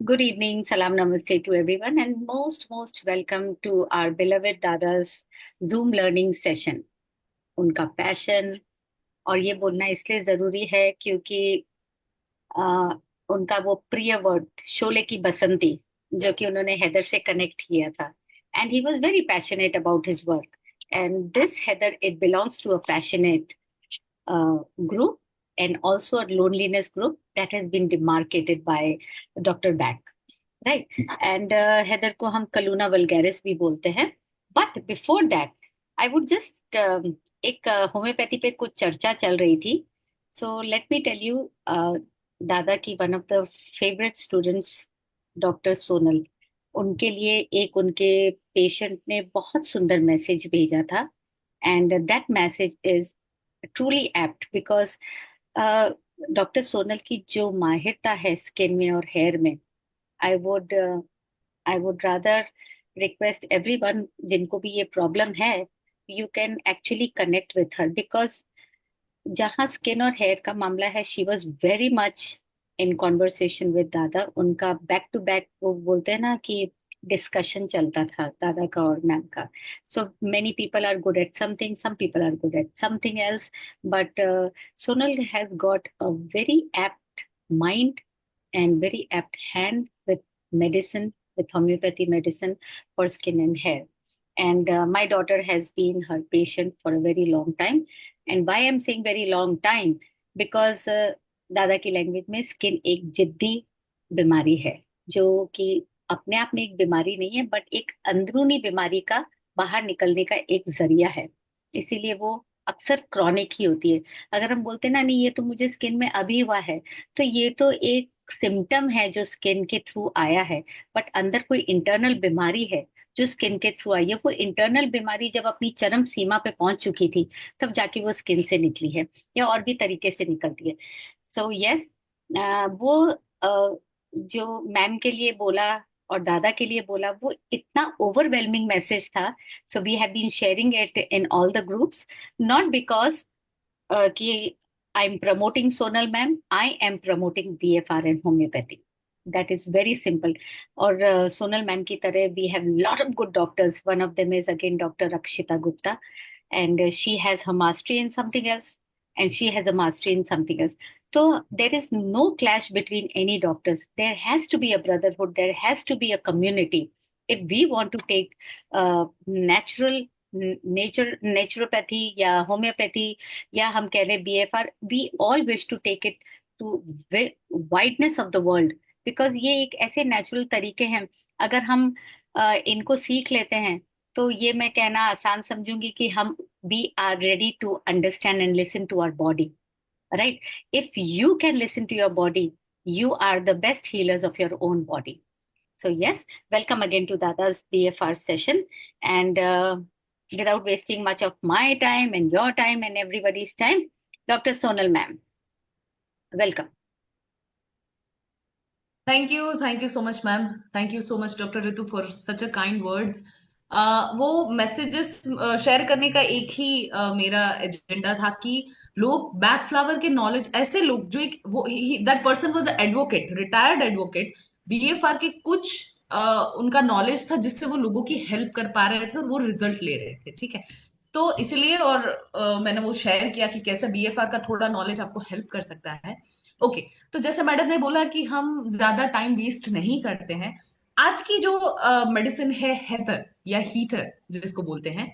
Good evening, salam namaste to everyone, and most welcome to our beloved Dada's Zoom learning session. उनका passion और ये बोलना इसलिए जरूरी है क्योंकि आ, उनका वो प्रिय वर्ड शोले की बसंती जो कि उन्होंने हैदर से कनेक्ट किया था and he was very passionate about his work and this heather it belongs to a passionate group and also a loneliness group that has been demarcated by Dr. Back. Right and heather को हम Calluna vulgaris भी बोलते हैं but before that I would just एक homeopathy पे कुछ चर्चा चल रही थी so let me tell you दादा की one of the favourite students doctor Sonal उनके लिए एक उनके पेशेंट ने बहुत सुंदर मैसेज भेजा था and that message is truly apt because doctor Sonal की जो माहिरता है स्किन में और हेयर में I would I would rather request everyone जिनको भी ये प्रॉब्लम है you can actually connect with her because जहाँ स्किन और हेयर का मामला है she was very much in conversation with दादा उनका बैक टू बैक वो बोलते हैं ना कि डिस्कशन चलता था दादा का और मैम का so many people are good at something some people are good at something else but Sonal has got a very apt mind and very apt hand with medicine, with homeopathy medicine for skin and hair. And my daughter has been her patient for a very long time. And why I'm saying very long time? Because दादा की language में skin एक जिद्दी बीमारी है जो कि अपने आप में एक बीमारी नहीं है बट एक अंदरूनी बीमारी का बाहर निकलने का एक जरिया है इसीलिए वो अक्सर क्रॉनिक ही होती है अगर हम बोलते ना नहीं ये तो मुझे स्किन में अभी हुआ है तो ये तो एक सिम्टम है जो स्किन के थ्रू आया है बट अंदर कोई इंटरनल बीमारी है जो स्किन के थ्रू आई है वो इंटरनल बीमारी जब अपनी चरम सीमा पे पहुंच चुकी थी तब जाके वो स्किन से निकली है या और भी तरीके से निकलती है सो यस वो जो मैम के लिए बोला और दादा के लिए बोला वो इतना ओवरवेलमिंग मैसेज था so we have been sharing it in all the groups not because कि I am promoting Sonal ma'am I am promoting BFR and homeopathy that is very simple और सोनल मैम की तरह we have lot of good doctors one of them is again doctor Akshita Gupta and she has her mastery in something else and she has a mastery in something else so there is no clash between any doctors there has to be a brotherhood there has to be a community if we want to take natural naturopathy या homeopathy या हम कह लें बीएफआर we all wish to take it to wideness of the world because ये एक ऐसे natural तरीके हैं अगर हम इनको सीख लेते हैं तो ये मैं कहना आसान समझूंगी कि हम we are ready to understand and listen to our body right if you can listen to your body you are the best healers of your own body. So yes, welcome again to Dada's BFR session. And without wasting much of my time and your time and everybody's time, Dr. Sonal ma'am, welcome. Thank you so much, ma'am. Thank you so much, Dr. Ritu, for such a kind words. वो messages share करने का एक ही मेरा agenda था कि लोग back flower के knowledge ऐसे लोग जो एक वो that person was advocate retired advocate BFR के कुछ उनका नॉलेज था जिससे वो लोगों की हेल्प कर पा रहे थे और वो रिजल्ट ले रहे थे ठीक है तो इसलिए और मैंने वो शेयर किया कि कैसे बीएफआर का थोड़ा नॉलेज आपको हेल्प कर सकता है ओके तो जैसे मैडम ने बोला कि हम ज्यादा टाइम वेस्ट नहीं करते हैं आज की जो मेडिसिन है हेथर या हीथर जिसको बोलते हैं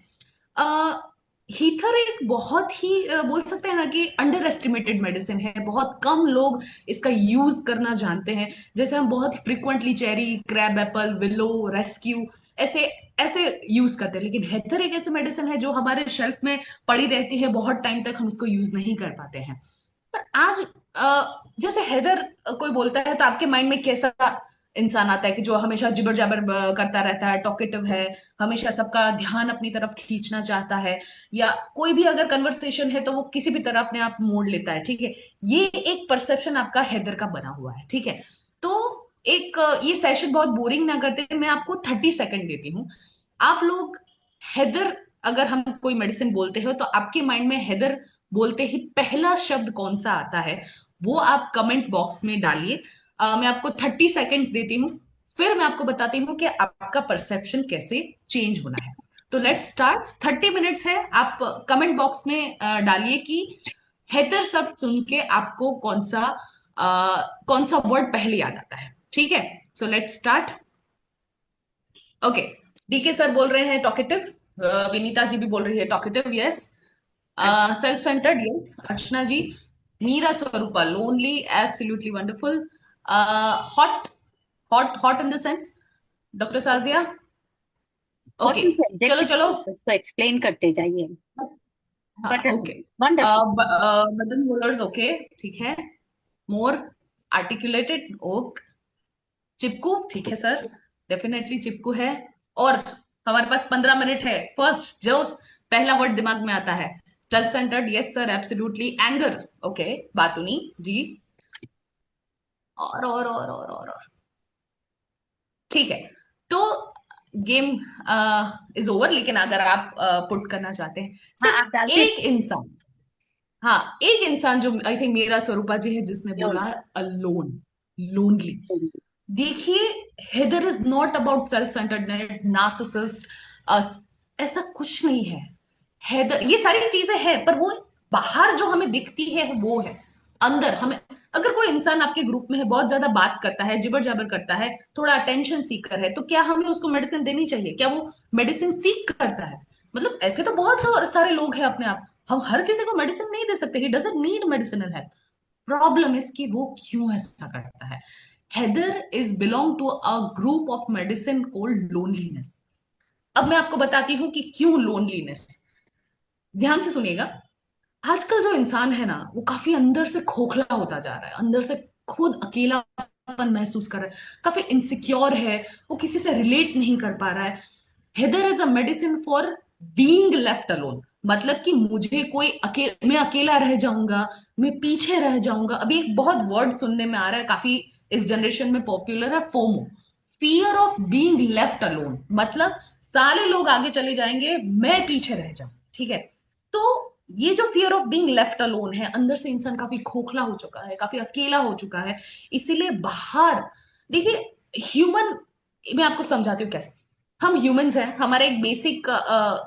हीथर एक बहुत ही बोल सकते हैं ना कि अंडर एस्टिमेटेड मेडिसिन है बहुत कम लोग इसका यूज करना जानते हैं जैसे हम बहुत frequently cherry crab Apple willow rescue ऐसे ऐसे यूज करते हैं लेकिन हेथर एक ऐसी मेडिसिन है जो हमारे शेल्फ में पड़ी रहती है बहुत टाइम तक हम उसको यूज नहीं कर पाते हैं पर आज जैसे हैदर कोई बोलता है तो आपके माइंड में कैसा इंसान आता है कि जो हमेशा जिबर जाबर करता रहता है टॉकेटिव है हमेशा सबका ध्यान अपनी तरफ खींचना चाहता है या कोई भी अगर कन्वर्सेशन है तो वो किसी भी तरह अपने आप मोड़ लेता है ठीक है ये एक परसेप्शन आपका हैदर का बना हुआ है ठीक है तो एक ये सेशन बहुत बोरिंग ना करते मैं आपको 30 सेकंड देती हूँ आप लोग हैदर अगर हम कोई मेडिसिन बोलते हो तो आपके माइंड में हैदर बोलते ही पहला शब्द कौन सा आता है वो आप कमेंट बॉक्स में डालिए मैं आपको 30 सेकेंड्स देती हूँ, फिर मैं आपको बताती हूँ कि आपका परसेप्शन कैसे चेंज होना है। तो लेट्स स्टार्ट। 30 मिनट्स है। आप कमेंट बॉक्स में डालिए कि हेतर सब सुन के आपको कौन सा वर्ड पहले याद आता है। ठीक है, so let's start. Okay, DK sir बोल रहे हैं टॉकेटिव, विनीता जी भी बोल रही है talkative, yes. Self centered, yes, Archana ji. Meera Swarupa, lonely, absolutely wonderful. Hot, hot in the sense, doctor Sajiya. Hot okay, चलो चलो। एडजेक्टिव, उसको एक्सप्लेन करते जाइए। हाँ, but okay. Wonderful. Button holders, okay, ठीक है। मोर आर्टिकुलेटेड, ओक। चिपकू, ठीक है सर, डेफिनेटली चिपकू है। और हमारे पास 15 मिनट है। फर्स्ट जो पहला वर्ड दिमाग में आता है, self centered, yes sir, absolutely. Anger, okay, बातूनी जी। और ठीक है। तो गेम इज ओवर, लेकिन अगर आप पुट करना चाहते हैं हाँ, सिर्फ आप डालते एक इंसान, हाँ, एक इंसान जो आई थिंक मेरा स्वरूपा जी है, जिसने हो। बोला अलोन, लोनली। देखिए, Heather is not about self centredness, narcissist, ऐसा कुछ नहीं है। हेदर, ये सारी चीजें हैं, पर वो बाहर जो हमें दिखती है वो है। अंदर हमें, अगर कोई इंसान आपके ग्रुप में है, बहुत ज्यादा बात करता है, जिबर जाबर करता है, थोड़ा अटेंशन सीकर है, तो क्या हमें उसको मेडिसिन देनी चाहिए? क्या वो मेडिसिन सीख करता है? मतलब ऐसे तो बहुत सारे लोग हैं अपने आप। हम हर किसी को मेडिसिन नहीं दे सकते। He doesn't need medicinal help. Problem is कि वो क्यों ऐसा करता है। Heather is belong to a group of medicine called loneliness. अब मैं आपको बताती हूँ कि क्यों लोनलीनेस। ध्यान से सुनिएगा। आजकल जो इंसान है ना, वो काफी अंदर से खोखला होता जा रहा है, अंदर से खुद अकेलापन महसूस कर रहा है, काफी इनसिक्योर है, वो किसी से रिलेट नहीं कर पा रहा है। Heather is a medicine for being left alone. मतलब कि मुझे कोई मैं अकेला रह जाऊंगा, मैं पीछे रह जाऊंगा। अभी एक बहुत वर्ड सुनने में आ रहा है, काफी इस जनरेशन में पॉपुलर है, FOMO, fear of being left alone. मतलब सारे लोग आगे चले जाएंगे, मैं पीछे रह जाऊं। ठीक है, तो ये जो fear of being left alone है, अंदर से इंसान काफी खोखला हो चुका है, काफी अकेला हो चुका है। इसीलिए बाहर, देखिए, ह्यूमन, मैं आपको समझाती हूँ कैसे। हम ह्यूमंस हैं, हमारा एक बेसिक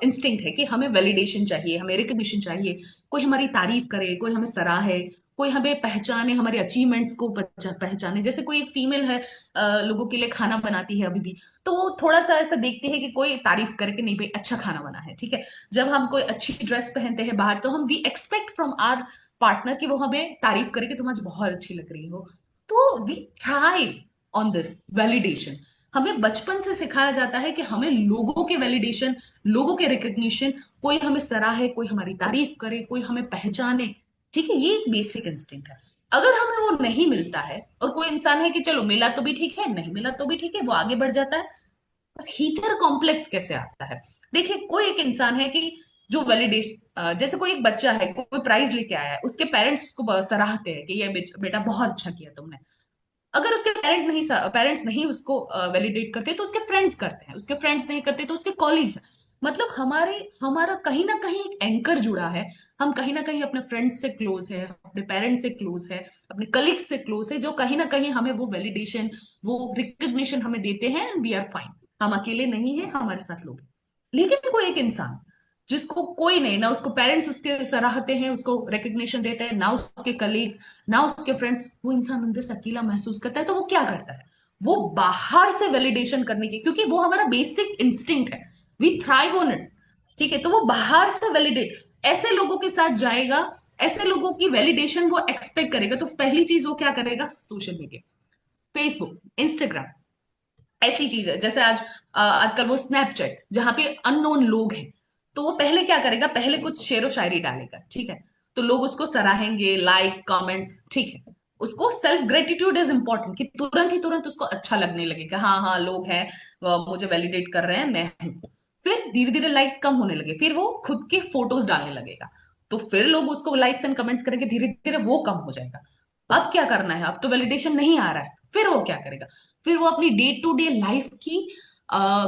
इंस्टिंक्ट है कि हमें वैलिडेशन चाहिए, हमें रिकग्निशन चाहिए। कोई हमारी तारीफ करे, कोई हमें सराहे, कोई हमें पहचाने, हमारे अचीवमेंट्स को पहचाने। जैसे कोई एक फीमेल है, लोगों के लिए खाना बनाती है अभी भी, तो वो थोड़ा सा ऐसा देखती है कि कोई तारीफ करे कि नहीं भाई अच्छा खाना बना है। ठीक है, जब हम कोई अच्छी ड्रेस पहनते हैं बाहर, तो हम we expect from our partner कि वो हमें तारीफ करे कि तुम आज बहुत अच्छी लग रही हो। तो we thrive on this validation. हमें बचपन से सिखाया जाता है कि हमें लोगों के वैलिडेशन, लोगों के रिकग्निशन, कोई हमें सराहे, कोई हमारी तारीफ करे, कोई हमें पहचाने। ठीक है, ये एक बेसिक इंस्टिंक्ट है। अगर हमें वो नहीं मिलता है, और कोई इंसान है कि चलो मिला तो भी ठीक है, नहीं मिला तो भी ठीक है, वो आगे बढ़ जाता है। हीटर कॉम्प्लेक्स कैसे आता है? देखिए, कोई एक इंसान है कि जो वैलिडेशन, जैसे कोई एक बच्चा है, कोई प्राइज लेके आया है, उसके पेरेंट्स उसको सराहते हैं कि ये बेटा बहुत अच्छा किया तुमने। अगर उसके पेरेंट्स नहीं उसको वैलिडेट करते, तो उसके फ्रेंड्स करते हैं, उसके फ्रेंड्स नहीं करते तो उसके कॉलीग्स। मतलब हमारा कहीं ना कहीं एक एंकर जुड़ा है। हम कहीं ना कहीं अपने फ्रेंड्स से क्लोज है, अपने पेरेंट्स से क्लोज है, अपने कलीग्स से क्लोज है, जो कहीं ना कहीं हमें वो वैलिडेशन, वो रिकग्निशन हमें देते हैं, एंड वी आर फाइन। हम अकेले नहीं है, हमारे साथ लोग हैं। लेकिन कोई एक इंसान जिसको कोई नहीं, ना उसको पेरेंट्स उसके सराहते हैं, उसको रिकग्निशन देते हैं, ना उसके कलीग्स, ना उसके फ्रेंड्स, वो इंसान अंदर से अकेला महसूस करता है। तो वो क्या करता है? वो बाहर से वैलिडेशन करने की, क्योंकि वो हमारा बेसिक इंस्टिंक्ट है, वी थ्राइव ऑन इट। ठीक है, तो वो बाहर से वैलिडेट ऐसे लोगों के साथ जाएगा, ऐसे लोगों की वैलिडेशन वो एक्सपेक्ट करेगा। तो पहली चीज वो क्या करेगा? सोशल मीडिया, फेसबुक, इंस्टाग्राम, ऐसी चीज है। जैसे आजकल वो स्नैपचैट, जहां पे अननोन लोग हैं, तो वो पहले क्या करेगा? पहले कुछ शेरो शायरी डालेगा। ठीक है, तो लोग उसको सराहेंगे, लाइक, कमेंट्स, ठीक है। उसको सेल्फ ग्रेटिट्यूड इज इंपॉर्टेंट, कि तुरंत उसको अच्छा लगने लगेगा, हाँ हाँ लोग हैं, मुझे वैलिडेट कर रहे हैं, मैं हूं। फिर धीरे धीरे लाइक्स कम होने लगे, फिर वो खुद के फोटोज डालने लगेगा, तो फिर लोग उसको लाइक्स एंड कमेंट्स करेंगे, धीरे धीरे वो कम हो जाएगा। अब क्या करना है? अब तो वैलिडेशन नहीं आ रहा है, फिर वो क्या करेगा? फिर वो अपनी डे टू डे लाइफ की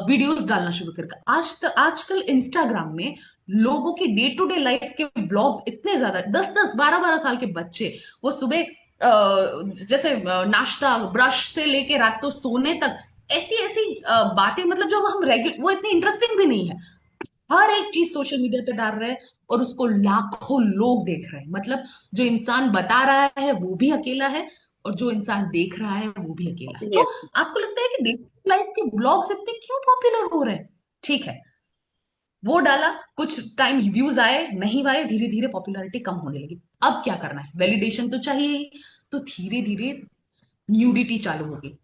वीडियोस डालना शुरू करेगा। आजकल इंस्टाग्राम में लोगों की डे टू डे लाइफ के व्लॉग्स इतने ज्यादा, 10-10 12-12 साल के बच्चे, वो सुबह जैसे नाश्ता, ब्रश से लेके रात को सोने तक, ऐसी ऐसी बातें, मतलब जो हम रेगुलर, वो इतनी इंटरेस्टिंग भी नहीं है, हर एक चीज सोशल मीडिया पे डाल रहे हैं और उसको लाखों लोग देख रहे हैं। मतलब जो इंसान बता रहा है वो भी अकेला है, और जो इंसान देख रहा है वो भी अकेला है। तो यस। आपको लगता है कि डेली लाइफ के ब्लॉग्स इतने क्यों पॉपुलर हो रहे हैं? ठीक है, वो डाला, कुछ टाइम व्यूज आए, नहीं आए, धीरे धीरे पॉपुलैरिटी कम होने लगी। अब क्या करना है, वैलिडेशन तो चाहिए ही। तो धीरे धीरे न्यूडिटी चालू होगी,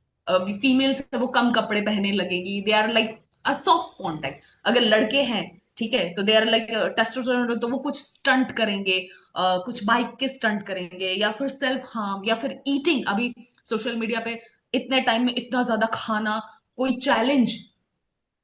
फीमेल्स वो कम कपड़े पहनने लगेगी, they are like a soft contact. अगर लड़के हैं, ठीक है, तो दे आर लाइक टेस्टोस्टेरोन, तो वो कुछ स्टंट करेंगे, कुछ बाइक के स्टंट करेंगे, या फिर सेल्फ हार्म, या फिर ईटिंग। अभी सोशल मीडिया पे इतने टाइम में इतना ज्यादा खाना, कोई चैलेंज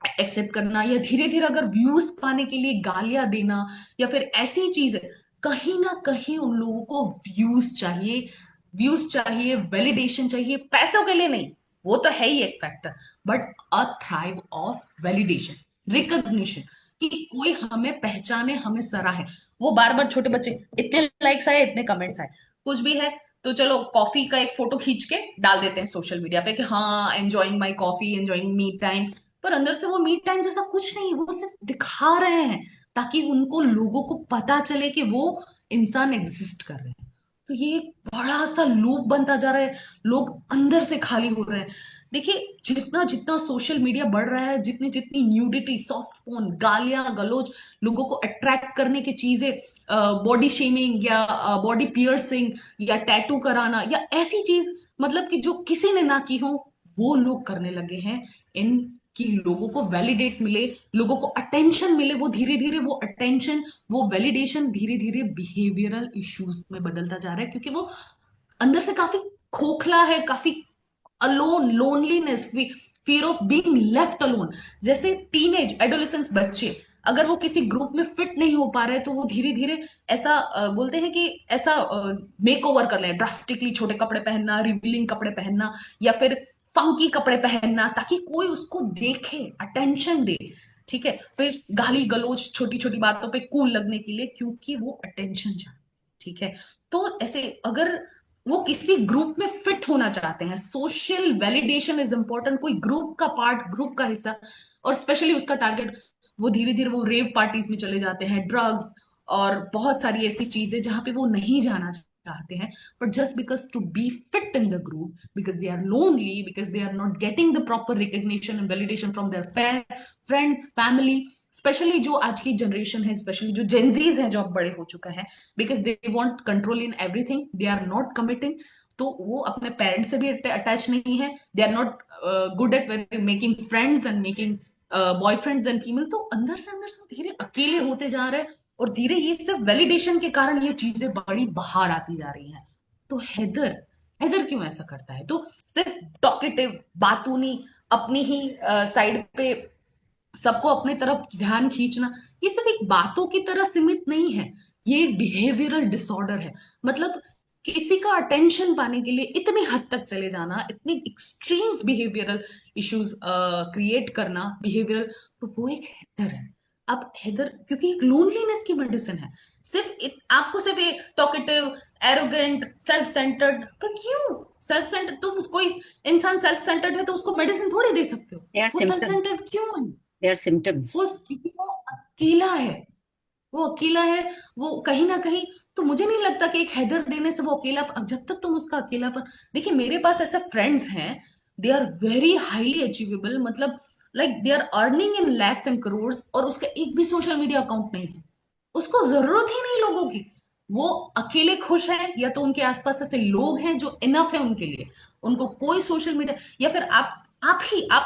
एक्सेप्ट करना, या धीरे धीरे अगर व्यूज पाने के लिए गालियां देना, या फिर ऐसी चीजें, कहीं ना कहीं उन लोगों को व्यूज चाहिए, व्यूज चाहिए, वैलिडेशन चाहिए, पैसों के लिए नहीं, वो तो है ही एक factor, but a thrive of validation, recognition, कि कोई हमें पहचाने, हमें सराहे। वो बार बार छोटे बच्चे, इतने लाइक्स आए, इतने कमेंट्स आए, कुछ भी है तो चलो कॉफी का एक फोटो खींच के डाल देते हैं सोशल मीडिया पे कि हाँ, enjoying my coffee, enjoying me time. पर अंदर से वो मी टाइम जैसा कुछ नहीं, वो सिर्फ दिखा रहे हैं ताकि उनको, लोगों को पता चले कि वो इंसान एग्जिस्ट कर रहे हैं। तो ये एक बड़ा सा लूप बनता जा रहा है, लोग अंदर से खाली हो रहे हैं। देखिए, जितना जितना सोशल मीडिया बढ़ रहा है, जितनी जितनी न्यूडिटी, सॉफ्ट फोन, गालियां गलौज, लोगों को अट्रैक्ट करने की चीजें, बॉडी शेमिंग, या बॉडी पियर्सिंग, या टैटू कराना, या ऐसी चीज, मतलब कि जो किसी ने ना की हो, वो लोग करने लगे हैं। इन कि लोगों को वैलिडेट मिले, लोगों को अटेंशन मिले, वो धीरे धीरे वो अटेंशन, वो वैलिडेशन धीरे धीरे बिहेवियरल इश्यूज में बदलता जा रहा है, क्योंकि वो अंदर से काफी खोखला है, काफी alone, loneliness, fear of being left alone. जैसे टीनेज एडोलेसेंस बच्चे, अगर वो किसी ग्रुप में फिट नहीं हो पा रहे, तो वो धीरे धीरे ऐसा बोलते हैं कि ऐसा मेक ओवर कर लें, ड्रास्टिकली छोटे कपड़े पहनना, रिवीलिंग कपड़े पहनना, या फिर फंकी कपड़े पहनना, ताकि कोई उसको देखे, अटेंशन दे। ठीक है, फिर गाली गलौज, छोटी छोटी बातों पे कूल लगने के लिए, क्योंकि वो अटेंशन चाहते। ठीक है, तो ऐसे अगर वो किसी ग्रुप में फिट होना चाहते हैं, सोशल वैलिडेशन इज इंपॉर्टेंट, कोई ग्रुप का पार्ट, ग्रुप का हिस्सा, और स्पेशली उसका टारगेट, वो धीरे धीरे वो रेव पार्टीज में चले जाते हैं, ड्रग्स और बहुत सारी ऐसी चीजें जहां पे वो नहीं जाना चाहते हैं, but just because to be fit in the group, because they are lonely, because they are not getting the proper recognition and validation from their friends, family, specially जो आज की जनरेशन है, स्पेशली जो जेंजीज है, जो अब बड़े हो चुका है, because they want control in everything, they are not committing. तो वो अपने पेरेंट्स से भी अटैच नहीं है, they are not good at making friends and making boyfriends and female. तो अंदर से वो धीरे अकेले होते जा रहे हैं, और धीरे ये सिर्फ वैलिडेशन के कारण ये चीजें बड़ी बाहर आती जा रही हैं। तो हैदर, हैदर क्यों ऐसा करता है? तो सिर्फ टॉकेटिव, बातूनी, अपनी ही साइड पे सबको अपनी तरफ ध्यान खींचना, ये सिर्फ एक बातों की तरह सीमित नहीं है, ये एक बिहेवियरल डिसऑर्डर है। मतलब किसी का अटेंशन पाने के लिए इतनी हद तक चले जाना, इतनी एक्सट्रीम्स बिहेवियरल इश्यूज क्रिएट करना, बिहेवियरल, तो वो एक हैदर है। अब हैदर क्योंकि एक लोनलीनेस की मेडिसिन है, आपको सिर्फ एक टॉकेटिव, एरोगेंट, सेल्फ सेंटर्ड, पर क्यों सेल्फ सेंटर्ड? तुम कोई इंसान सेल्फ सेंटर्ड है तो उसको मेडिसिन थोड़ी दे सकते हो। दे आर वो सेल्फ सिम्टम्स। सेंटर्ड क्यों है? They are symptoms. वो क्योंकि वो अकेला है, वो अकेला है, वो कहीं ना कहीं। तो मुझे नहीं लगता कि एक हैदर देने से वो अकेला, जब तक तुम उसका अकेलापन, देखिए मेरे पास ऐसे फ्रेंड्स हैं, they are very highly achievable, मतलब like they are earning in lakhs and crore, और उसका एक भी सोशल मीडिया अकाउंट नहीं है, उसको जरूरत ही नहीं लोगों की। वो अकेले खुश है, या तो उनके आसपास ऐसे लोग हैं जो इनफ है उनके लिए, उनको कोई सोशल मीडिया, या फिर आप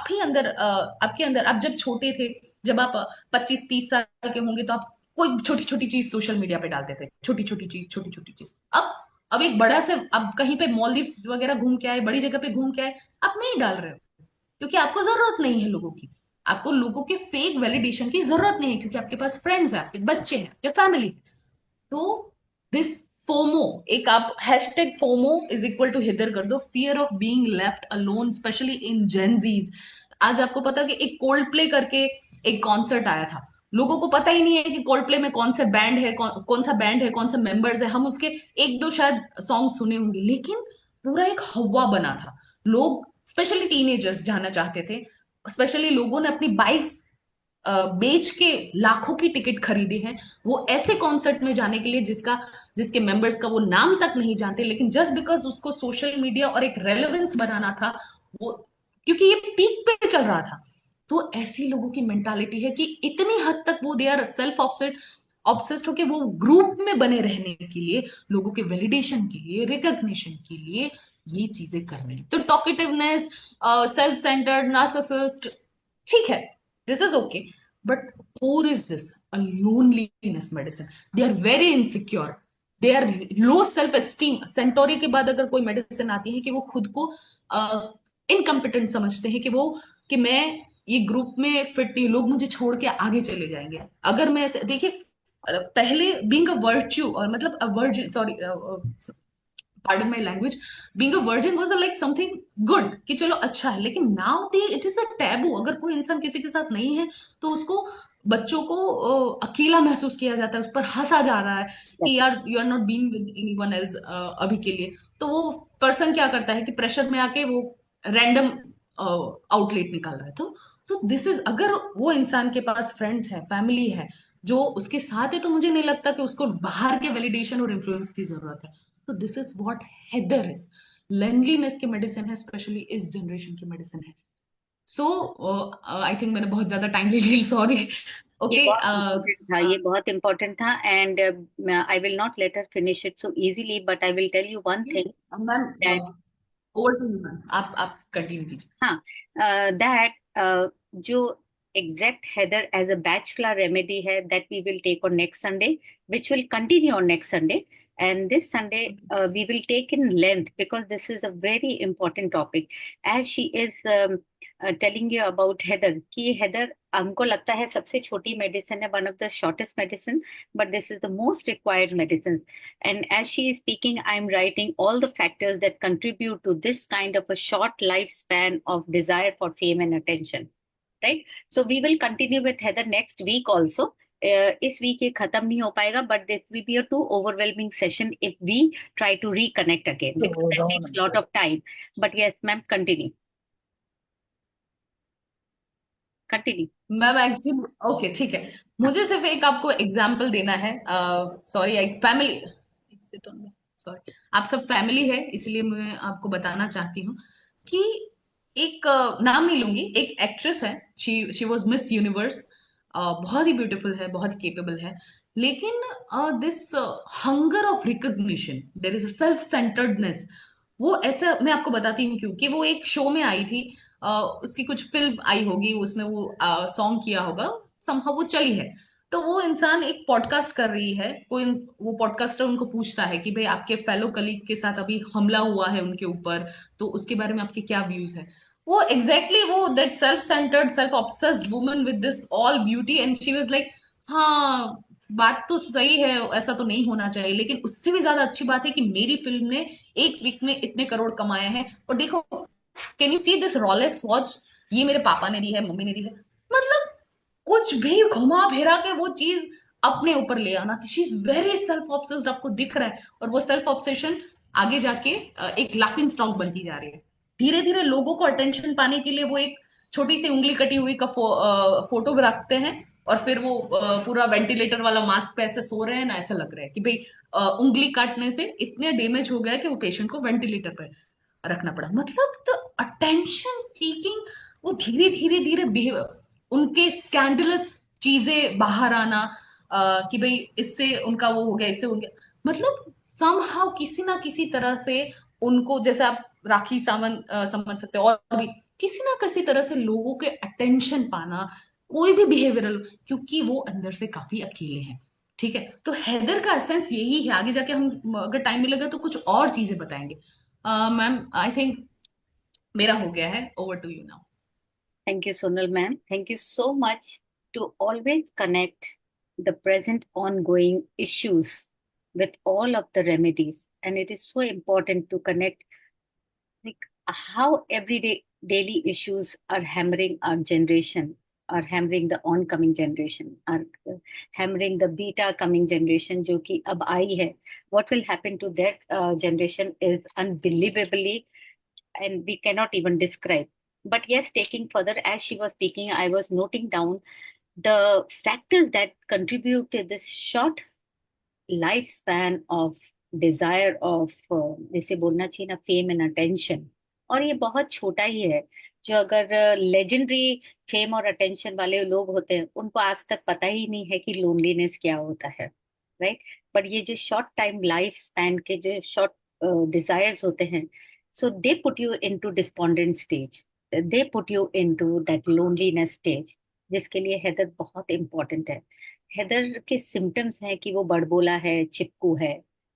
ही अंदर, आपके अंदर, आप जब छोटे थे, जब आप 25-30 साल के होंगे, तो आप कोई छोटी छोटी चीज सोशल मीडिया पे डालते थे, छोटी छोटी चीज, छोटी छोटी चीज। अब एक बड़ा से, अब कहीं पे मॉलदीव्स वगैरह घूम के आए, बड़ी जगह पे घूम के आए, आप नहीं डाल रहे हो, क्योंकि आपको जरूरत नहीं है लोगों की, आपको लोगों के फेक वैलिडेशन की जरूरत नहीं है, क्योंकि आपके पास फ्रेंड्स है, आपके बच्चे हैं, आपके फैमिली। तो दिस फोमो, एक आप hashtag FOMO is equal to हिदर कर दो, fear of being left alone, specially in Gen Zs. आज आपको पता है कि एक कोल्ड प्ले करके एक कॉन्सर्ट आया था, लोगों को पता ही नहीं है कि कोल्डप्ले में कौन से बैंड है, कौन सा बैंड है, कौन से मेंबर्स है। हम उसके एक दो शायद सॉन्ग सुने होंगे, लेकिन पूरा एक हवा बना था। लोग स्पेशली टीनेजर्स जाना चाहते थे। स्पेशली लोगों ने अपनी बाइक्स बेच के लाखों की टिकट खरीदे हैं, वो ऐसे कॉन्सर्ट में जाने के लिए जिसके मेंबर्स का वो नाम तक नहीं जानते, लेकिन जस्ट बिकॉज उसको सोशल मीडिया और एक रेलेवेंस बनाना था, वो क्योंकि ये पीक पे चल रहा था। तो ऐसी लोगों की मेंटालिटी है कि इतनी हद तक वो दे आर सेल्फ ऑब्सेस्ड होके वो ग्रुप में बने रहने के लिए, लोगों के वैलिडेशन के लिए, रिकॉग्निशन के लिए ये चीजें कर रहे हैं। तो टॉकेटिवनेस, सेल्फ सेंटर्ड, नार्सिसिस्ट, ठीक है, this is okay, but core is this, a loneliness medicine. They are very insecure, they are low self esteem. Centauri के बाद अगर कोई मेडिसिन आती है कि वो खुद को इनकम्पिटेंट समझते हैं, कि मैं ये ग्रुप में फिट नहीं, लोग मुझे छोड़ के आगे चले जाएंगे अगर मैं ऐसे, देखिए पहले बीइंग अ वर्च्यू, और मतलब a virgin, sorry, pardon my language, being a virgin was a like something good, कि चलो अच्छा है, लेकिन now it is a taboo। अगर कोई इंसान किसी के साथ नहीं है तो उसको, बच्चों को अकेला महसूस किया जाता है, उस पर हंसा जा रहा है कि यार you are not being with anyone else अभी के लिए। तो वो पर्सन क्या करता है कि प्रेशर में आके वो रैंडम आउटलेट निकाल रहा है। तो दिस इज, अगर वो इंसान के पास फ्रेंड्स है, फैमिली है जो उसके साथ है, तो मुझे नहीं लगता कि उसको बाहर के वैलिडेशन और इन्फ्लुएंस की जरूरत है। तो this is what Heather is, loneliness की मेडिसिन है, स्पेशली इस जनरेशन की मेडिसिन है। सो आई थिंक मैंने बहुत ज्यादा टाइम ले लिया, सॉरी। ये ओके, बहुत इम्पोर्टेंट था, ये बहुत इम्पोर्टेंट था, and I will not let her finish it so easily, but I will tell you one please thing ma'am, that, over to you ma'am, आप कंटिन्यू कीजिए। हाँ, दैट जो exact heather as a batch flower remedy है, that we will take on next Sunday, which will continue on next Sunday. And this Sunday we will take in length, because this is a very important topic, as she is telling you about heather, कि heather हमको लगता है सबसे छोटी medicine है, one of the shortest medicine, but this is the most required medicine. And as she is speaking, I'm writing all the factors that contribute to this kind of a short lifespan of desire for fame and attention. Right? So we will continue with Heather next week also. इस week ये खत्म नहीं हो पाएगा, but this will be a too overwhelming session if we try to reconnect again, because that takes lot of time. But yes ma'am, continue, continue. Ma'am actually, okay ठीक है, मुझे सिर्फ एक आपको एग्जाम्पल देना है। सॉरी, एक फैमिली, सॉरी, आप सब फैमिली है, इसलिए मैं आपको बताना चाहती हूँ कि एक नाम नहीं लूंगी, एक एक्ट्रेस है, शी वाज मिस यूनिवर्स, बहुत ही ब्यूटीफुल है, बहुत केपेबल है, लेकिन this hunger of recognition, there is a self centeredness. वो ऐसा, मैं आपको बताती हूँ क्यों, कि वो एक शो में आई थी, उसकी कुछ फिल्म आई होगी, उसमें वो सॉन्ग किया होगा, समहाउ वो चली है। तो वो इंसान एक पॉडकास्ट कर रही है, वो पॉडकास्टर उनको पूछता है कि भाई आपके फेलो कलीग के साथ अभी हमला हुआ है उनके ऊपर, तो उसके बारे में आपके क्या व्यूज है। वो एग्जैक्टली वो that self centred, self obsessed woman with this all beauty, and she was like, हाँ बात तो सही है, ऐसा तो नहीं होना चाहिए, लेकिन उससे भी ज्यादा अच्छी बात है कि मेरी फिल्म ने एक वीक में इतने करोड़ कमाए हैं, और देखो, can you see this Rolex watch, ये मेरे पापा ने दी है, मम्मी ने दी है। मतलब कुछ भी घुमा फिरा के वो चीज अपने ऊपर ले आना, she is very self obsessed, आपको दिख रहा है, और वो सेल्फ ऑब्सेशन आगे जाके एक लाफिंग स्टॉक बनती जा रही है। धीरे धीरे लोगों को अटेंशन पाने के लिए वो एक छोटी सी उंगली कटी हुई का फोटो रखते हैं, और फिर वो पूरा वेंटिलेटर वाला मास्क पे ऐसे सो रहे हैं ना, ऐसा लग रहा है कि भाई उंगली काटने से इतने डैमेज हो गया कि वो पेशेंट को वेंटिलेटर पे रखना पड़ा। मतलब द अटेंशन सीकिंग, वो धीरे धीरे धीरे उनके स्कैंडलस चीजें बाहर आना, कि भाई इससे उनका वो हो गया, इससे हो गया, मतलब समहाउ किसी ना किसी तरह से उनको, जैसे आप राखी सावंत समझ सकते हो, और भी किसी ना किसी तरह से लोगों के अटेंशन पाना, कोई भी बिहेवियरल, क्योंकि वो अंदर से काफी अकेले हैं। ठीक है, तो हैदर का एसेंस यही है। आगे जाके हम अगर टाइम मिलेगा तो कुछ और चीजें बताएंगे। मैम आई थिंक मेरा हो गया है, over to you now. Thank you, Sonal ma'am. Thank you so much to always connect the present ongoing issues with all of the remedies. And it is so important to connect, like, how everyday daily issues are hammering our generation. are hammering the oncoming generation, are hammering the beta coming generation जो कि अब आई है. What will happen to that generation is unbelievably, and we cannot even describe. But yes, taking further, as she was speaking, I was noting down the factors that contribute to this short lifespan of desire of जैसे बोलना चाहिए ना, fame and attention. और ये बहुत छोटा ही है. जो अगर लेजेंडरी फेम और अटेंशन वाले लोग होते हैं, उनको आज तक पता ही नहीं है कि लोनलीनेस क्या होता है, राइट. बट ये जो शॉर्ट टाइम लाइफ स्पैन के जो शॉर्ट डिजायर्स होते हैं, so they put you into despondent stage, they put you into that loneliness stage, जिसके लिए हेदर बहुत इंपॉर्टेंट है. हेदर के सिम्टम्स हैं कि वो बड़बोला है, चिपकू है,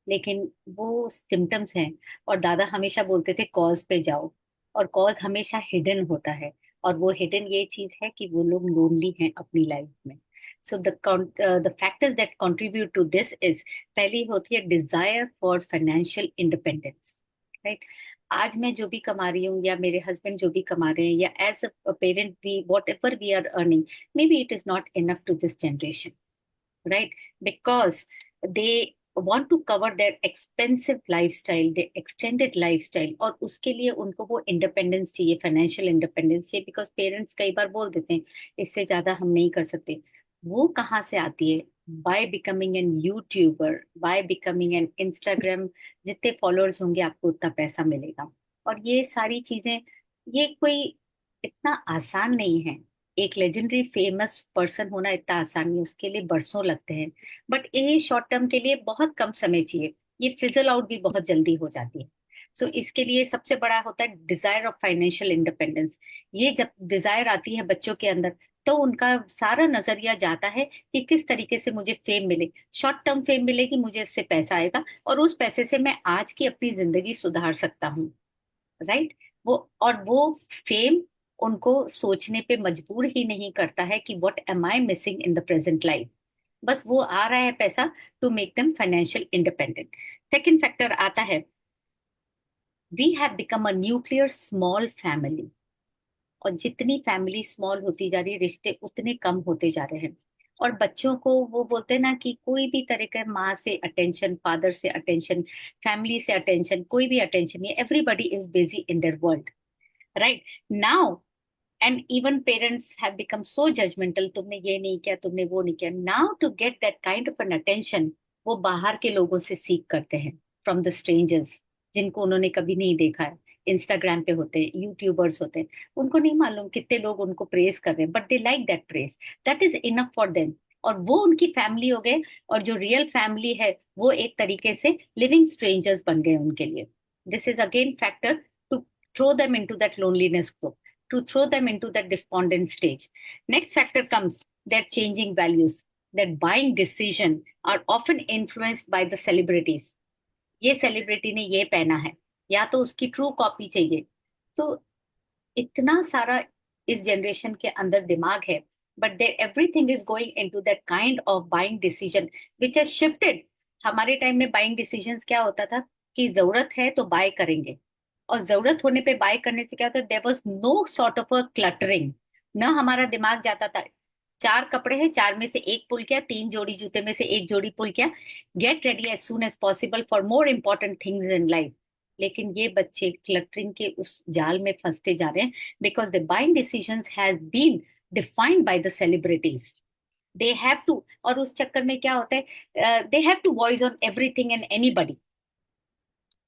लेकिन वो सिम्टम्स हैं. और दादा हमेशा बोलते थे कॉज पे जाओ, और कॉज हमेशा हिडन होता है. और वो हिडन ये चीज है कि वो लोग लोनली हैं अपनी लाइफ में. So the factors that contribute to this is, पहली होती है desire for financial independence, right. आज मैं जो भी कमा रही हूँ, या मेरे हस्बैंड जो भी कमा रहे हैं, या as a parent we whatever we are earning, maybe it is not enough to this generation, right? Because they want to cover their expensive lifestyle, their extended lifestyle, और उसके लिए उनको वो इंडिपेंडेंस चाहिए, financial independence चाहिए. Because parents कई बार बोल देते हैं इससे ज्यादा हम नहीं कर सकते. वो कहाँ से आती है? By becoming an YouTuber, by becoming an Instagram. जितने फॉलोअर्स होंगे आपको उतना पैसा मिलेगा. और ये सारी चीजें, ये कोई इतना आसान नहीं है. एक लेजेंडरी फेमस पर्सन होना इतना आसान नहीं, उसके लिए बरसों लगते हैं. बट ये शॉर्ट टर्म के लिए बहुत कम समय चाहिए. ये फिजल आउट भी बहुत जल्दी हो जाती है. सो इसके लिए सबसे बड़ा होता है डिजायर ऑफ फाइनेंशियल इंडिपेंडेंस. ये जब डिजायर आती है बच्चों के अंदर, तो उनका सारा नजरिया जाता है कि किस तरीके से मुझे फेम मिले. शॉर्ट टर्म फेम मिलेगी, मुझे इससे पैसा आएगा, और उस पैसे से मैं आज की अपनी जिंदगी सुधार सकता हूँ, राइट. वो फेम उनको सोचने पे मजबूर ही नहीं करता है कि what am I missing in the present life. बस वो आ रहा है पैसा to make them financial independent. Second factor आता है, we have become a nuclear small family. और जितनी फैमिली स्मॉल होती जा रही है, रिश्ते उतने कम होते जा रहे हैं. और बच्चों को वो बोलते हैं ना कि कोई भी तरह का माँ से अटेंशन, फादर से अटेंशन, फैमिली से अटेंशन, कोई भी अटेंशन नहीं. Everybody is busy in their world, right. Now and even parents have become so judgmental, तुमने ये नहीं किया, तुमने वो नहीं किया. Now to get that kind of an attention, वो बाहर के लोगों से सीख करते हैं, फ्रॉम द स्ट्रेंजर्स, जिनको उन्होंने कभी नहीं देखा है. इंस्टाग्राम पे होते हैं, यूट्यूबर्स होते हैं, उनको नहीं मालूम कितने लोग उनको प्रेज कर रहे हैं, but they like that praise. That is enough for them. और वो उनकी फैमिली हो गए. और जो रियल फैमिली है, वो एक तरीके से लिविंग स्ट्रेंजर्स बन गए उनके लिए. This is again factor to throw them into that loneliness group, to throw them into that despondent stage. Next factor comes their changing values. That buying decision are often influenced by the celebrities. ये celebrity ने ये पहना है, या तो उसकी true copy चाहिए. तो इतना सारा इस जनरेशन के अंदर दिमाग है. But there everything is going into that kind of buying decision which has shifted. हमारे टाइम में बाइंग डिसीजंस क्या होता था कि जरूरत है तो बाय करेंगे. और जरूरत होने पे बाय करने से क्या होता है, there was no sort of a cluttering. न हमारा दिमाग जाता था, चार कपड़े हैं, चार में से एक पुल किया, तीन जोड़ी जूते में से एक जोड़ी पुल किया, get ready as soon as possible for more important things in life. लेकिन ये बच्चे क्लटरिंग के उस जाल में फंसते जा रहे हैं, because the buying decisions has been defined by the celebrities. They have to. और उस चक्कर में क्या होता है, they have to voice on everything and anybody.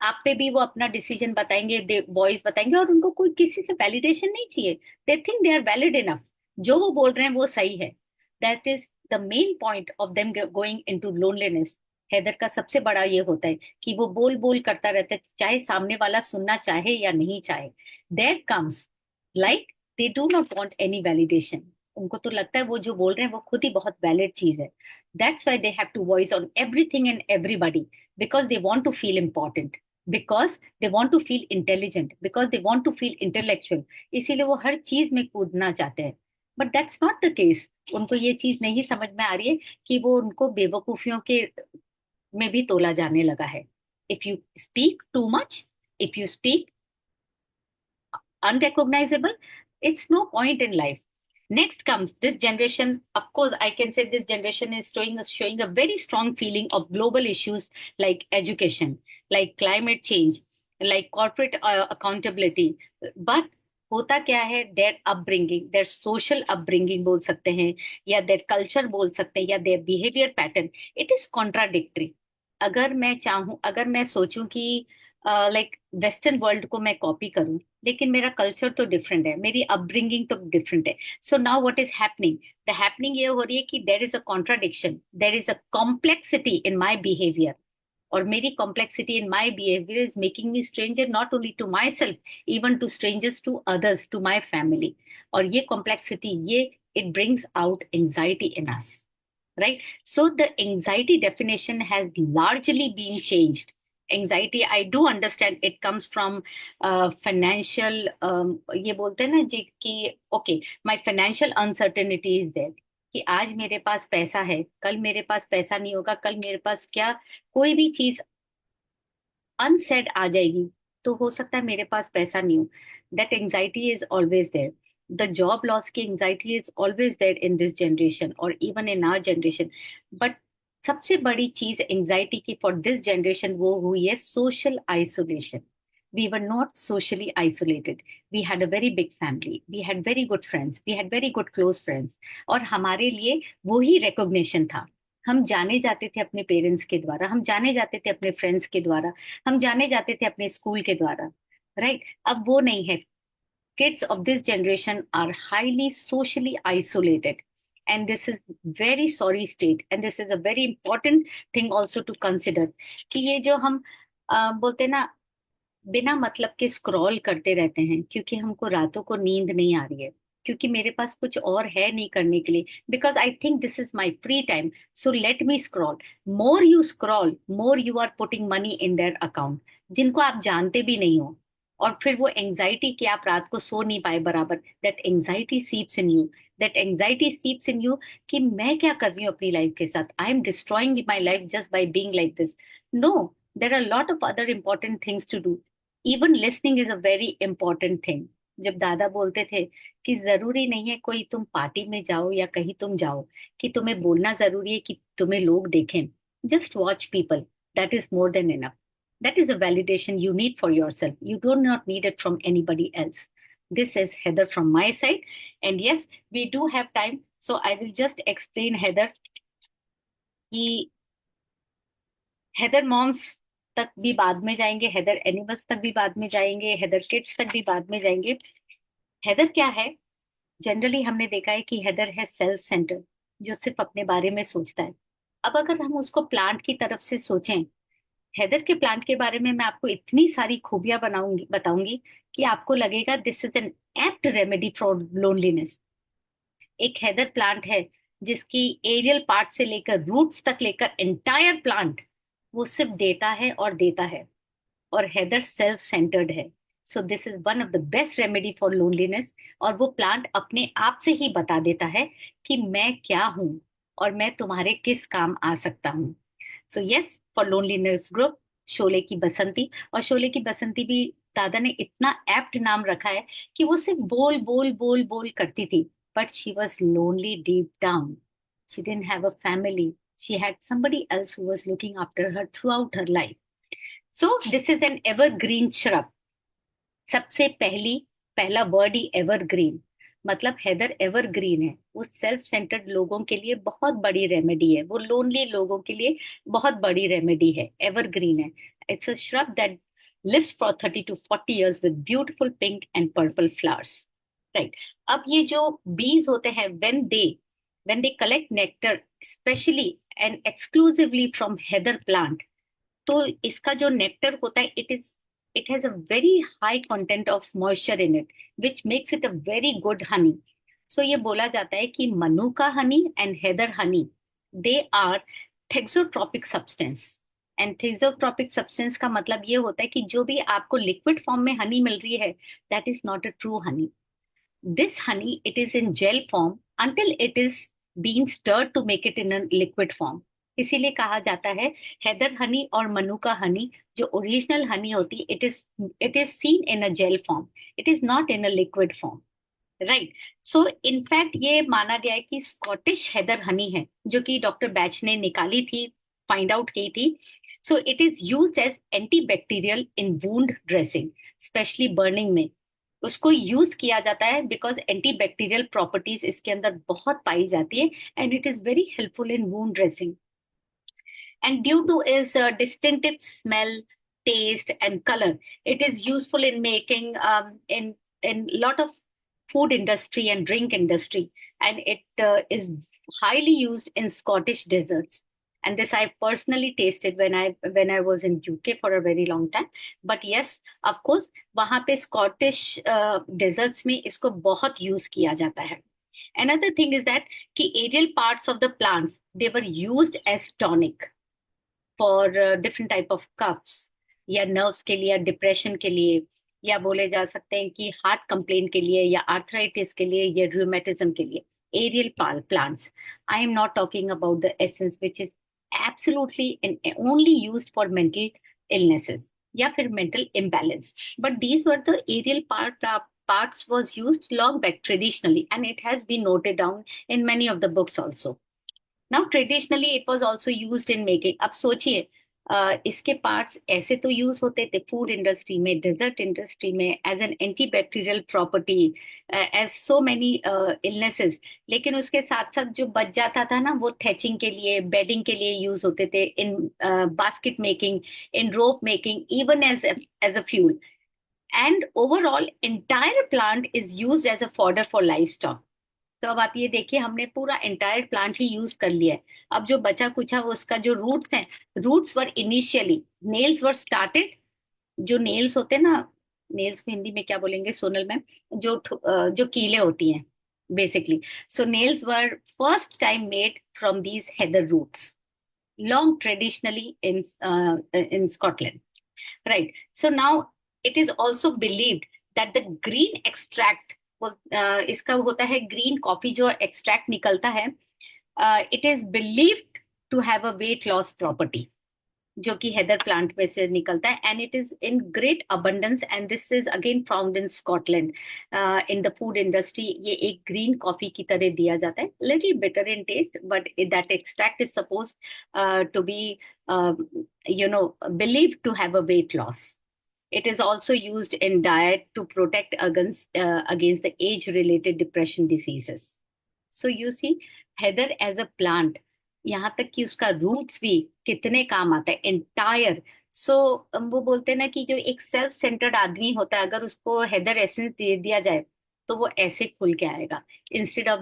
आप पे भी वो अपना डिसीजन बताएंगे, बॉयज बताएंगे, और उनको कोई किसी से वैलिडेशन नहीं चाहिए. They think they are valid enough. जो वो बोल रहे हैं वो सही है. That is the main point of them going into loneliness. हैदर का सबसे बड़ा ये होता है कि वो बोल बोल करता रहता है, चाहे सामने वाला सुनना चाहे या नहीं चाहे. There comes like they do not want any validation. उनको तो लगता है वो जो बोल रहे हैं वो खुद ही बहुत वैलिड चीज है. That's why they have to voice on everything and everybody, because they want to feel important, because they want to feel intelligent, because they want to feel intellectual. इसीलिए वो हर चीज में कूदना चाहते हैं. But that's not the case. उनको ये चीज नहीं समझ में आ रही है कि वो उनको बेवकूफियों के में भी तोला जाने लगा है. If you speak too much, if you speak unrecognisable, it's no point in life. Next comes this generation. Of course, I can say this generation is showing a very strong feeling of global issues like education, like climate change, like corporate accountability. But होता क्या है, their upbringing, their social upbringing बोल सकते हैं, या their culture बोल सकते हैं, या their behaviour pattern, it is contradictory. अगर मैं चाहूं, अगर मैं सोचूं कि लाइक वेस्टर्न वर्ल्ड को मैं कॉपी करूं, लेकिन मेरा कल्चर तो डिफरेंट है, मेरी अपब्रिंगिंग तो डिफरेंट है। So now what is happening, the happening ये हो रही है कि there is a contradiction, there is a complexity in my behaviour, और मेरी complexity in my behaviour is making me stranger not only to myself, even to strangers, to others, to my family. और ये complexity, ये it brings out anxiety in us, right? So the anxiety definition has largely been changed. Anxiety, I do understand it comes from financial, ये बोलते हैं ना जी कि okay, my financial uncertainty is there, कि आज मेरे पास पैसा है, कल मेरे पास पैसा नहीं होगा, कल मेरे पास क्या, कोई भी चीज अनसेड आ जाएगी, तो हो सकता है मेरे पास पैसा नहीं हो। That anxiety is always there. The job loss की anxiety is always there in this generation और even in our generation. But सबसे बड़ी चीज एंजाइटी की फॉर दिस जनरेशन वो हुई है social isolation. We were not socially isolated. We had a very big family. We had very good friends. We had very good close friends. और हमारे लिए वो ही recognition था। हम जाने जाते थे अपने पेरेंट्स के द्वारा, हम जाने जाते थे अपने फ्रेंड्स के द्वारा, हम जाने जाते थे अपने स्कूल के द्वारा, राइट? अब वो नहीं है। Kids of this generation are highly socially isolated, and this is very sorry state, and this is a very important thing also to consider, कि ये जो हम बोलते हैं ना, बिना मतलब के स्क्रॉल करते रहते हैं, क्योंकि हमको रातों को नींद नहीं आ रही है, क्योंकि मेरे पास कुछ और है नहीं करने के लिए, because I think this is my free time, so let me scroll. More you scroll, more you are putting money in their account, जिनको आप जानते भी नहीं हो। और फिर वो एंजाइटी कि आप रात को सो नहीं पाए बराबर, that anxiety seeps in you, that anxiety seeps in you, कि मैं क्या कर रही हूँ अपनी लाइफ के साथ, I am destroying my life just by being like this. No, there are lot of other important things to do. Even listening is a very important thing. जब दादा बोलते थे कि जरूरी नहीं है कोई तुम पार्टी में जाओ या कहीं तुम जाओ कि तुम्हें बोलना जरूरी है कि तुम्हें लोग देखें, just watch people, that is more than enough. That is a validation you need for yourself. You do not need it from anybody else. This is Heather from my side. And yes, we do have time, so I will just explain Heather कि Heather moms तक भी बाद में जाएंगे, Heather animals तक भी बाद में जाएंगे, हेदर किड्स तक भी बाद में जाएंगे। हेदर क्या है? जनरली हमने देखा है कि हेदर है सेल्फ सेंटर, जो सिर्फ अपने बारे में सोचता है। अब अगर हम उसको प्लांट की तरफ से सोचें, हेदर के प्लांट के बारे में मैं आपको इतनी सारी खूबियां बनाऊंगी बताऊंगी कि आपको लगेगा this is an apt remedy for loneliness. एक हेदर प्लांट है जिसकी एरियल पार्ट से लेकर रूट्स तक लेकर एंटायर प्लांट वो सिर्फ देता है और देता है। और हेदर सेल्फ सेंटर्ड है। So this is one of the best remedy for loneliness. और वो प्लांट अपने आप से ही बता देता है कि मैं क्या हूं और मैं तुम्हारे किस काम आ सकता हूँ। So yes, for loneliness group, Sholay की बसंती। और शोले की बसंती भी दादा ने इतना एप्ट नाम रखा है कि वो सिर्फ बोल बोल बोल बोल करती थी, but she was lonely deep down. She didn't have a family, she had somebody else who was looking after her throughout her life. So this is an evergreen shrub. सबसे पहला वर्ड ही एवरग्रीन, मतलब Heather evergreen है। वो self centred लोगों के लिए बहुत बड़ी रेमेडी है, वो लोनली लोगों के लिए बहुत बड़ी रेमेडी है, एवरग्रीन है। It's a shrub that lives for 30 to 40 years with beautiful pink and purple flowers. Right? अब ये जो बीज होते हैं, when they collect nectar specially and exclusively from heather plant, तो इसका जो नेक्टर होता है, it has a very high content of moisture in it, which makes it a very good honey. So ये बोला जाता है कि manuka honey and heather honey, they are thixotropic substance. And thixotropic substance का मतलब ये होता है कि जो भी आपको लिक्विड फॉर्म में हनी मिल रही है, that is not a true Honey. This honey, it is in gel form until it is being stirred to make it in a liquid form. इसीलिए कहा जाता है हेदर हनी और मनुका हनी, जो ओरिजिनल हनी होती, it is seen in a jail form, it is not in a liquid form. Right. So in fact ये माना गया है कि स्कॉटिश हेदर हनी है जो कि डॉक्टर बैच ने निकाली थी, फाइंड आउट की थी। So it is used as anti bacterial in wound dressing, specially burning में उसको यूज किया जाता है, बिकॉज एंटी बैक्टीरियल प्रॉपर्टीज इसके अंदर बहुत पाई जाती है, and it is very helpful in wound dressing. And due to its distinctive smell, taste, and color, it is useful in making in lot of food industry and drink industry, and it is highly used in Scottish desserts. And this I personally tasted when I was in UK for a very long time. But yes, of course, वहाँ पे Scottish desserts में इसको बहुत use किया जाता है. Another thing is that कि aerial parts of the plants, they were used as tonic for different type of coughs, या नर्व्स के लिए, या डिप्रेशन के लिए, या बोले जा सकते हैं कि हार्ट कंप्लेंट के लिए, या आर्थराइटिस के लिए, या रूमेटिज्म के लिए aerial plants. I am not talking about the essence which is absolutely and only used for mental illnesses या फिर mental imbalance. But these were the aerial parts was used long back traditionally, and it has been noted down in many of the books also. Now traditionally it was also used in making. अब सोचिए, इसके parts ऐसे तो use होते थे food industry में, dessert industry में, as an anti bacterial property, as so many illnesses. लेकिन उसके साथ साथ जो बच जाता था ना, वो थैचिंग के लिए, बेडिंग के लिए यूज होते थे, in basket making, in rope making, even as a fuel. And overall entire plant is use as a fodder for life. तो अब आप ये देखिए, हमने पूरा एंटायर प्लांट ही यूज कर लिया है. अब जो बचा कुचा वो उसका जो रूट्स हैं, roots were initially, nails were started. जो नेल्स होते हैं ना, नेल्स को हिंदी में क्या बोलेंगे सोनल मैम, जो कीले होती हैं basically. So nails were first time made from these heather roots, long traditionally in Scotland. Right. So now it is also believed that the green extract, इसका होता है ग्रीन कॉफी जो एक्सट्रैक्ट निकलता है, it is believed to have a weight loss property, जो कि heather plant में से निकलता है, and it is in great abundance, and this is again found in Scotland. In the food industry ये एक ग्रीन कॉफी की तरह दिया जाता है, little bitter in taste, but that extract is suppose to be believed to have a weight loss. It is also used in diet to protect against the age-related depression diseases. So you see, heather as a plant, यहाँ तक कि उसका roots भी कितने काम आता है entire. सो वो बोलते हैं ना कि जो एक सेल्फ सेंटर्ड आदमी होता है, अगर उसको हेदर एसेंस दे दिया जाए तो वो ऐसे खुल के आएगा, इंस्टेड ऑफ